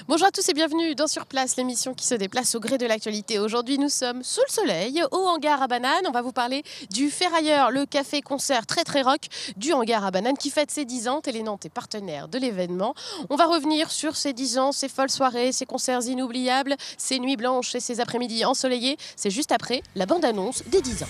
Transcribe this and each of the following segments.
Bonjour à tous et bienvenue dans Sur Place, l'émission qui se déplace au gré de l'actualité. Aujourd'hui, nous sommes sous le soleil, au hangar à bananes. On va vous parler du Ferrailleur, le café-concert très rock du hangar à bananes qui fête ses 10 ans. Télé Nantes est partenaire de l'événement. On va revenir sur ces 10 ans, ces folles soirées, ces concerts inoubliables, ces nuits blanches et ces après-midi ensoleillés. C'est juste après la bande-annonce des 10 ans.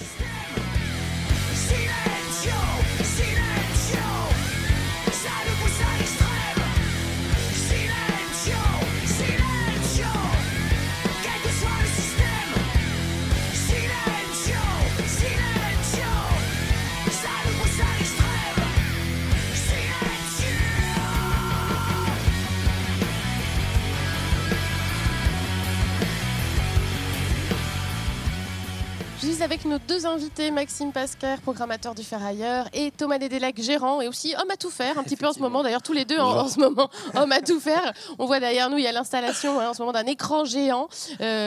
Avec nos deux invités, Maxime Pasquer, programmateur du Ferrailleur, et Thomas Dédélac, gérant, et aussi homme à tout faire, un petit peu en ce moment, d'ailleurs tous les deux en ce moment, homme à tout faire. On voit derrière nous, il y a l'installation en ce moment d'un écran géant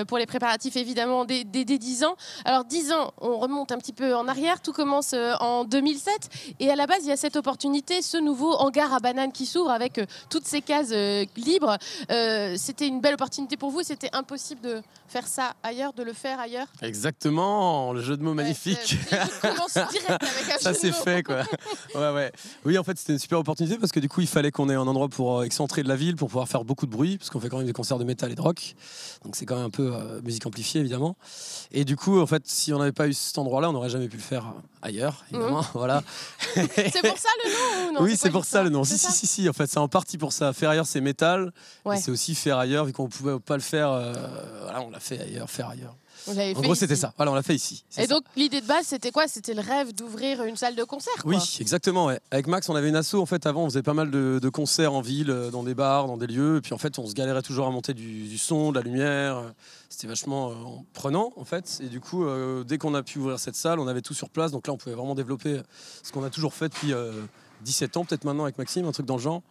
pour les préparatifs évidemment des 10 ans. Alors 10 ans, on remonte un petit peu en arrière, tout commence en 2007, et à la base il y a cette opportunité, ce nouveau hangar à bananes qui s'ouvre avec toutes ces cases libres. C'était une belle opportunité pour vous, c'était impossible de faire ça ailleurs, de le faire ailleurs. Exactement, le jeu de mots magnifique. Commence direct avec un ça c'est fait quoi. Ouais. Oui, en fait c'était une super opportunité parce que du coup il fallait qu'on ait un endroit pour excentrer de la ville, pour pouvoir faire beaucoup de bruit, parce qu'on fait quand même des concerts de métal et de rock, donc c'est quand même un peu musique amplifiée évidemment. Et du coup en fait si on n'avait pas eu cet endroit-là, on n'aurait jamais pu le faire ailleurs évidemment. Voilà. C'est pour ça le nom ou non? Oui, c'est pour ça le nom. Si. En fait c'est en partie pour ça. Ferrailleur c'est métal, et c'est aussi faire ailleurs, vu qu'on pouvait pas le faire. Voilà, on l'a fait ailleurs, faire ailleurs. En gros, c'était ça. Voilà, on l'a fait ici. Et donc, l'idée de base, c'était quoi? C'était le rêve d'ouvrir une salle de concert, quoi. Oui, exactement. Ouais. Avec Max, on avait une asso. En fait, avant, on faisait pas mal de concerts en ville, dans des bars, dans des lieux. Et puis, en fait, on se galérait toujours à monter du son, de la lumière. C'était vachement prenant, en fait. Et du coup, dès qu'on a pu ouvrir cette salle, on avait tout sur place. Donc là, on pouvait vraiment développer ce qu'on a toujours fait depuis 17 ans, peut-être maintenant avec Maxime, un truc dans le genre.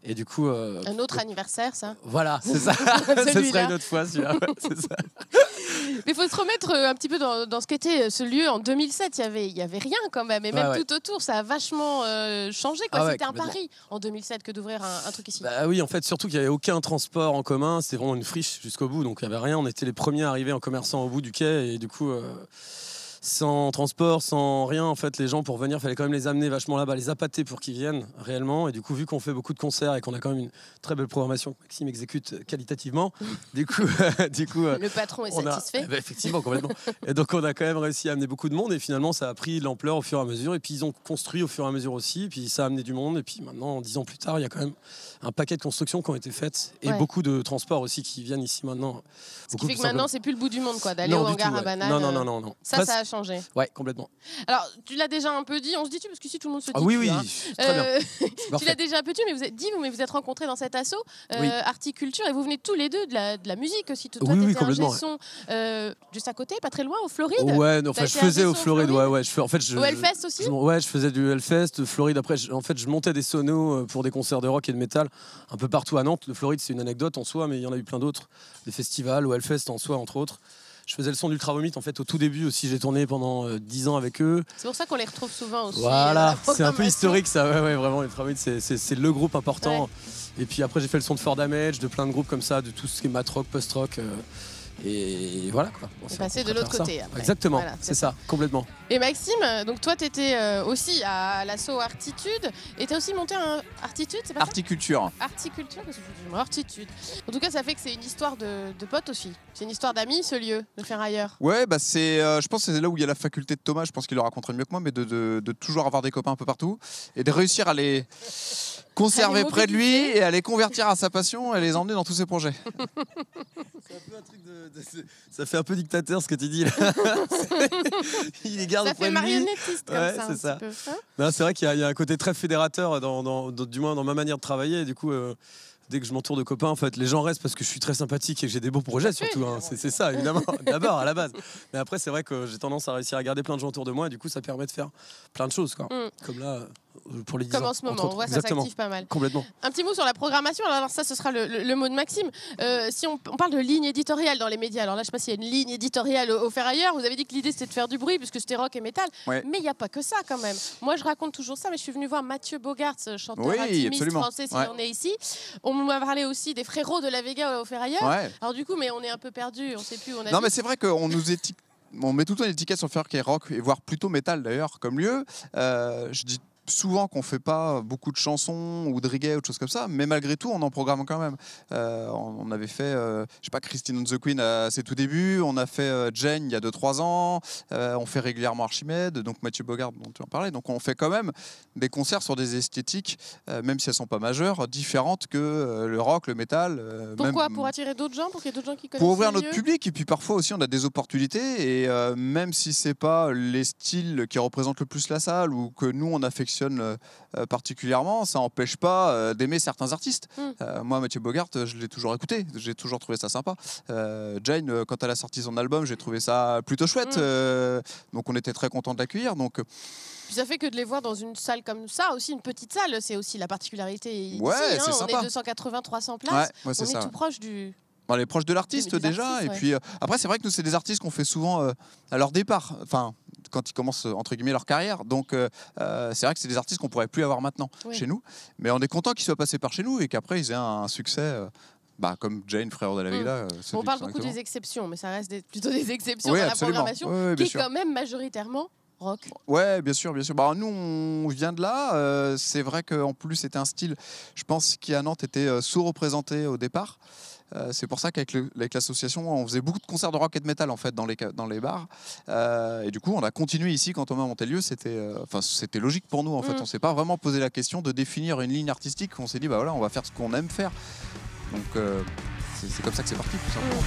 Et du coup, un autre anniversaire, ça. Voilà, c'est ça. Ce serait une autre fois, celui-là. Ouais, c'est ça. Mais il faut se remettre un petit peu dans ce qu'était ce lieu en 2007. Il y avait rien quand même, et même tout autour, ça a vachement changé. C'était un pari en 2007 que d'ouvrir un truc ici. Bah oui, en fait, surtout qu'il n'y avait aucun transport en commun. C'était vraiment une friche jusqu'au bout, donc il n'y avait rien. On était les premiers à arriver en commerçant au bout du quai, et du coup. Sans transport, sans rien, en fait, les gens pour venir, il fallait quand même les amener vachement là-bas, les appâter pour qu'ils viennent réellement. Et du coup, vu qu'on fait beaucoup de concerts et qu'on a quand même une très belle programmation que Maxime exécute qualitativement, du coup, le patron est satisfait. Effectivement, complètement. Et donc, on a quand même réussi à amener beaucoup de monde. Et finalement, ça a pris de l'ampleur au fur et à mesure. Et puis, ils ont construit au fur et à mesure aussi. Et puis, ça a amené du monde. Et puis, maintenant, 10 ans plus tard, il y a quand même un paquet de constructions qui ont été faites et beaucoup de transports aussi qui viennent ici maintenant. Ce qui fait que maintenant, c'est plus le bout du monde, quoi, d'aller au hangar à bananes. Non. Ça a changé. Ouais, complètement. Alors, tu l'as déjà un peu dit, on se dit tu parce qu'ici tout le monde se dit. Ah oui, très bien. Tu l'as déjà un peu dit, mais vous êtes rencontrés dans cet asso Articulture, et vous venez tous les deux de la musique aussi. Toi, oui, complètement. Son, juste à côté, pas très loin, au Floride. Ouais, enfin, je faisais au Floride. Ouais. Au Hellfest aussi. Je faisais du Hellfest, Floride. Après, je montais des sonos pour des concerts de rock et de métal un peu partout à Nantes. Le Floride, c'est une anecdote en soi, mais il y en a eu plein d'autres. Des festivals, au Hellfest en soi, entre autres. Je faisais le son d'Ultra Vomit en fait au tout début aussi, j'ai tourné pendant 10 ans avec eux. C'est pour ça qu'on les retrouve souvent aussi. Voilà, c'est un peu historique ça, ouais, vraiment, Ultra Vomit c'est le groupe important. Ouais. Et puis après j'ai fait le son de For Damage, de plein de groupes comme ça, de tout ce qui est mat rock, post-rock. Et voilà quoi. On passé de l'autre côté. Après. Exactement, voilà, c'est ça, complètement. Et Maxime, donc toi tu étais aussi à l'asso Artitude et tu as aussi monté un Artitude, c'est pas Articulture. Ça Articulture, parce que je dis Artitude. En tout cas, ça fait que c'est une histoire de potes aussi. C'est une histoire d'amis, ce lieu, de Ferrailleur. Ouais, bah je pense que c'est là où il y a la faculté de Thomas, je pense qu'il le raconterait mieux que moi, mais de toujours avoir des copains un peu partout et de réussir à les conserver près de lui et à les convertir à sa passion et les emmener dans tous ses projets. C'est un peu un truc ça fait un peu dictateur ce que tu dis là. Il les garde auprès de lui. Ça fait marionnettiste comme ça. C'est ça. Non, c'est vrai qu'il y a un côté très fédérateur du moins dans ma manière de travailler. Et du coup, dès que je m'entoure de copains, en fait, les gens restent parce que je suis très sympathique et que j'ai des beaux projets surtout. Hein. C'est ça, évidemment, d'abord, à la base. Mais après, c'est vrai que j'ai tendance à réussir à garder plein de gens autour de moi et du coup, ça permet de faire plein de choses. Quoi. Comme là, pour les 10 Comme ans. en ce moment, entre autres. on voit ça Exactement. s'active pas mal. Complètement. Un petit mot sur la programmation. Alors ça, ce sera le mot de Maxime. Si on parle de ligne éditoriale dans les médias, alors là, je sais pas s'il y a une ligne éditoriale au Ferrailleur. Vous avez dit que l'idée c'était de faire du bruit puisque c'était rock et métal. Ouais. Mais il n'y a pas que ça quand même. Moi, je raconte toujours ça, mais je suis venue voir Mathieu Bogart, chanteur Oui, intimiste absolument. français, s'il Ouais. en est ici. On m'a parlé aussi des frérots de la Vega au Ferrailleur. Ouais. Alors du coup, mais on est un peu perdu, on sait plus où on a. Non, mais c'est vrai qu'on nous on met tout le temps une étiquette sur faire qui est rock, et voire plutôt métal d'ailleurs, comme lieu. Je dis souvent qu'on fait pas beaucoup de chansons ou de reggae ou de choses comme ça, mais malgré tout, on en programme quand même. On avait fait, je sais pas, Christine and the Queen à ses tout débuts, on a fait Jane il y a 2-3 ans, on fait régulièrement Archimède, donc Mathieu Bogart dont tu en parlais, donc on fait quand même des concerts sur des esthétiques, même si elles sont pas majeures, différentes que le rock, le métal. Pourquoi même... Pour attirer d'autres gens, pour qu'il y ait d'autres gens qui connaissent Pour ouvrir le notre milieu. public, et puis parfois aussi on a des opportunités, et même si c'est pas les styles qui représentent le plus la salle ou que nous on affectionne particulièrement, ça n'empêche pas d'aimer certains artistes. Moi, Mathieu Bogart, je l'ai toujours écouté, j'ai toujours trouvé ça sympa. Jane, quand elle a sorti son album, j'ai trouvé ça plutôt chouette, donc on était très content de l'accueillir. Donc Puis ça fait que de les voir dans une salle comme ça, aussi une petite salle, c'est aussi la particularité ici. Ouais, c'est on sympa. est 280-300 places, ouais, c'est on est ça. tout proche du... On est proche de l'artiste Des déjà, artistes, et ouais. puis après c'est vrai que nous c'est des artistes qu'on fait souvent à leur départ, enfin quand ils commencent entre guillemets leur carrière, donc c'est vrai que c'est des artistes qu'on pourrait plus avoir maintenant chez nous, mais on est content qu'ils soient passés par chez nous et qu'après ils aient un succès comme Jane, frère de la Vega. On parle beaucoup des exceptions, mais ça reste plutôt des exceptions Oui, dans absolument. la programmation, Oui, qui bien est sûr. quand même majoritairement rock. Ouais, bien sûr, bien sûr. Bah, nous, on vient de là. C'est vrai qu'en plus, c'était un style, je pense, qui à Nantes était sous-représenté au départ. C'est pour ça qu'avec l'association, on faisait beaucoup de concerts de rock et de métal en fait dans les bars. Et du coup, on a continué ici quand on a monté le lieu. C'était logique pour nous en fait. On s'est pas vraiment posé la question de définir une ligne artistique. On s'est dit bah voilà, on va faire ce qu'on aime faire. Donc c'est comme ça que c'est parti tout simplement.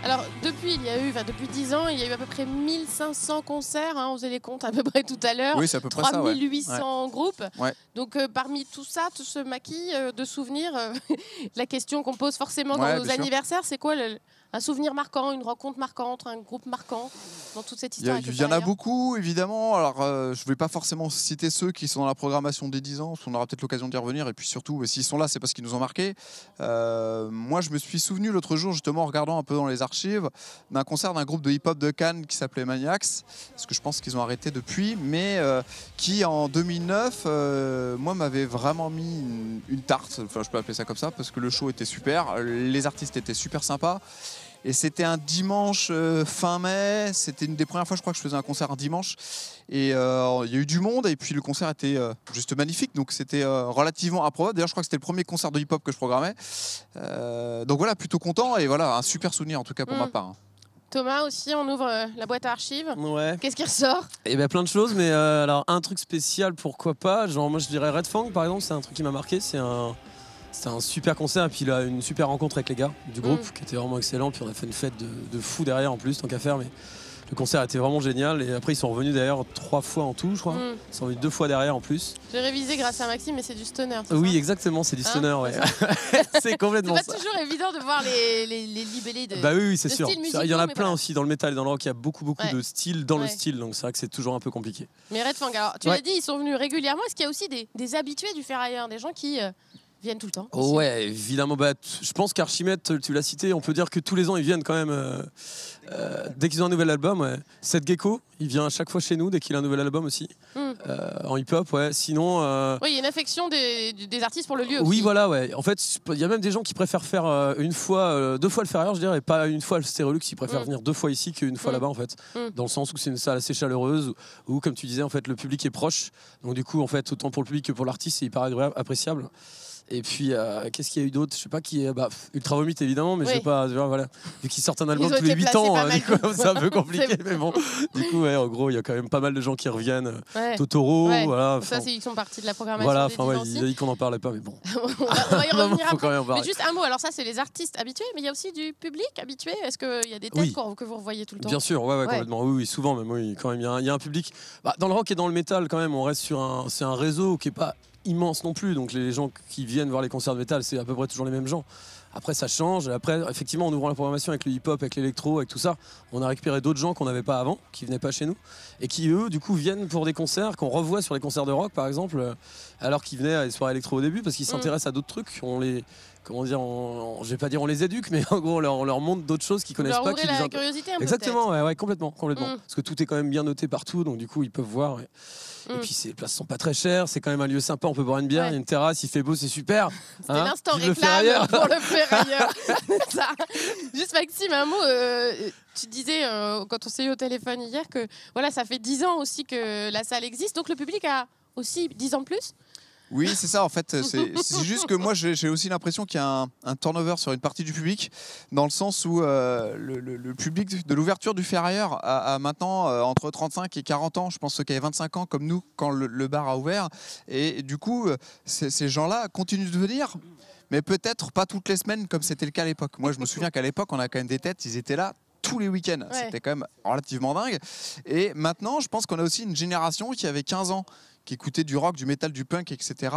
Alors, depuis 10 ans, il y a eu à peu près 1500 concerts, on faisait les comptes à peu près tout à l'heure. Oui, c'est à peu près ça. 3800 groupes. Ouais. Donc, parmi tout ça, tout ce maquis de souvenirs, la question qu'on pose forcément dans Ouais, nos bien sûr. anniversaires, c'est quoi un souvenir marquant, une rencontre marquante, un groupe marquant dans toute cette Il histoire? y en a beaucoup, évidemment. Alors, je ne vais pas forcément citer ceux qui sont dans la programmation des 10 ans, parce qu'on aura peut-être l'occasion d'y revenir. Et puis surtout, s'ils sont là, c'est parce qu'ils nous ont marqués. Moi, je me suis souvenu l'autre jour, justement, en regardant un peu dans les archives, d'un concert d'un groupe de hip-hop de Cannes qui s'appelait Maniacs, parce que je pense qu'ils ont arrêté depuis, mais qui, en 2009, moi, m'avait vraiment mis une tarte. Enfin, je peux appeler ça comme ça, parce que le show était super, les artistes étaient super sympas. Et c'était un dimanche fin mai, c'était une des premières fois je crois que je faisais un concert un dimanche. Et il y a eu du monde et puis le concert était juste magnifique, donc c'était relativement improbable. D'ailleurs je crois que c'était le premier concert de hip-hop que je programmais. Donc voilà, plutôt content et voilà, un super souvenir en tout cas pour ma part. Thomas aussi, on ouvre la boîte à archives. Ouais. Qu'est-ce qui ressort? Et bien plein de choses, mais alors un truc spécial, pourquoi pas. Genre moi je dirais Red Fang par exemple, c'est un truc qui m'a marqué, c'était un super concert et puis là une super rencontre avec les gars du groupe qui était vraiment excellent. Puis on a fait une fête de fou derrière en plus, tant qu'à faire. Mais le concert était vraiment génial et après ils sont revenus d'ailleurs 3 fois en tout, je crois. Ils sont venus 2 fois derrière en plus. J'ai révisé grâce à Maxime, mais c'est du stoner. Oui, ça exactement, c'est du stoner. Ouais. C'est complètement c'est ça. pas toujours évident de voir les libellés de. Bah oui, c'est de sûr. styles Il y en a musicaux, mais plein voilà. aussi dans le métal et dans le rock. Il y a beaucoup de styles dans le Ouais. style, donc c'est vrai que c'est toujours un peu compliqué. Mais Red Fang, alors tu l'as dit, ils sont venus régulièrement. Est-ce qu'il y a aussi des habitués du Ferrailleur, des gens qui viennent tout le temps aussi? Ouais, évidemment. Je pense qu'Archimède, tu l'as cité, on peut dire que tous les ans, ils viennent quand même. Dès qu'ils ont un nouvel album, ouais. Seth Gecko, il vient à chaque fois chez nous dès qu'il a un nouvel album aussi. En hip-hop, ouais. Sinon. Oui, il y a une affection des artistes pour le lieu. Oui, aussi. voilà, ouais. En fait, il y a même des gens qui préfèrent faire 2 fois le Ferrailleur, je dirais, et pas une fois le Stérolux. Ils préfèrent venir 2 fois ici qu'une fois là-bas, en fait. Dans le sens où c'est une salle assez chaleureuse, où, comme tu disais, en fait, le public est proche. Donc, du coup, en fait, autant pour le public que pour l'artiste, c'est hyper agréable, appréciable. Et puis, qu'est-ce qu'il y a eu d'autre? Je sais pas qui est. Ultra Vomit évidemment, mais Oui. je sais pas. Voilà. Vu qu'ils sortent un album Ils ont tous les été 8 placés ans, pas mal du coup, c'est un peu compliqué. C'est Mais bon, du coup, ouais, en gros, il y a quand même pas mal de gens qui reviennent. Ouais. Totoro, Ouais. voilà. Ça, ils sont partis de la programmation. Voilà, des enfin, ouais, 10 ans il a aussi. dit qu'on n'en parlait pas, mais bon. On va y Non, revenir faut après. quand même en Mais parler. juste un mot, alors ça c'est les artistes habitués, mais il y a aussi du public habitué. Est-ce qu'il y a des têtes Oui. que vous revoyez tout le temps? Bien sûr, ouais, Ouais. complètement. Oui, souvent même. Oui, quand même, il y a un public. Dans le rock et dans le métal, quand même, on reste sur c'est un réseau qui est pas immense non plus. Donc les gens qui viennent voir les concerts de métal, c'est à peu près toujours les mêmes gens. Après, ça change. Après, effectivement, en ouvrant la programmation avec le hip-hop, avec l'électro, avec tout ça, on a récupéré d'autres gens qu'on n'avait pas avant, qui venaient pas chez nous, et qui, eux, du coup, viennent pour des concerts qu'on revoit sur les concerts de rock, par exemple, alors qu'ils venaient à des soirées électro au début, parce qu'ils s'intéressent à d'autres trucs. On les... Comment dire, je vais pas dire on les éduque, mais en gros on leur montre d'autres choses qu'ils connaissent Leur pas. ouvrir la curiosité un peu. Exactement, ouais, complètement. Parce que tout est quand même bien noté partout, donc du coup ils peuvent voir. Et Mm. puis les places sont pas très chères, c'est quand même un lieu sympa, on peut boire une bière, il y a une terrasse, il fait beau, c'est super. C'était l'instant Vive le réclame ferrailleur. pour le ferrailleur. Ça. Juste Maxime, un mot. Tu disais quand on s'est eu au téléphone hier que voilà, ça fait 10 ans aussi que la salle existe, donc le public a aussi 10 ans de plus. Oui, c'est ça en fait. C'est juste que moi j'ai aussi l'impression qu'il y a un turnover sur une partie du public, dans le sens où le public de l'ouverture du Ferrailleur a maintenant entre 35 et 40 ans. Je pense ceux qui avaient 25 ans comme nous quand le bar a ouvert. Et du coup, ces gens-là continuent de venir. Mais peut-être pas toutes les semaines comme c'était le cas à l'époque. Moi je me souviens qu'à l'époque on a quand même des têtes, ils étaient là tous les week-ends. Ouais. C'était quand même relativement dingue. Et maintenant je pense qu'on a aussi une génération qui avait 15 ans, qui écoutait du rock, du métal, du punk, etc.,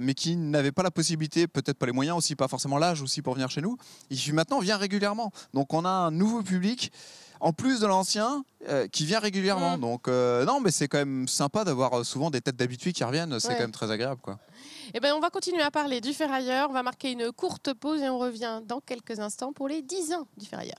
mais qui n'avait pas la possibilité, peut-être pas les moyens aussi, pas forcément l'âge aussi pour venir chez nous, et qui maintenant vient régulièrement. Donc on a un nouveau public, en plus de l'ancien, qui vient régulièrement. Donc non, mais c'est quand même sympa d'avoir souvent des têtes d'habitués qui reviennent, c'est quand même très agréable, quoi. Eh ben, on va continuer à parler du Ferrailleur, on va marquer une courte pause et on revient dans quelques instants pour les 10 ans du Ferrailleur.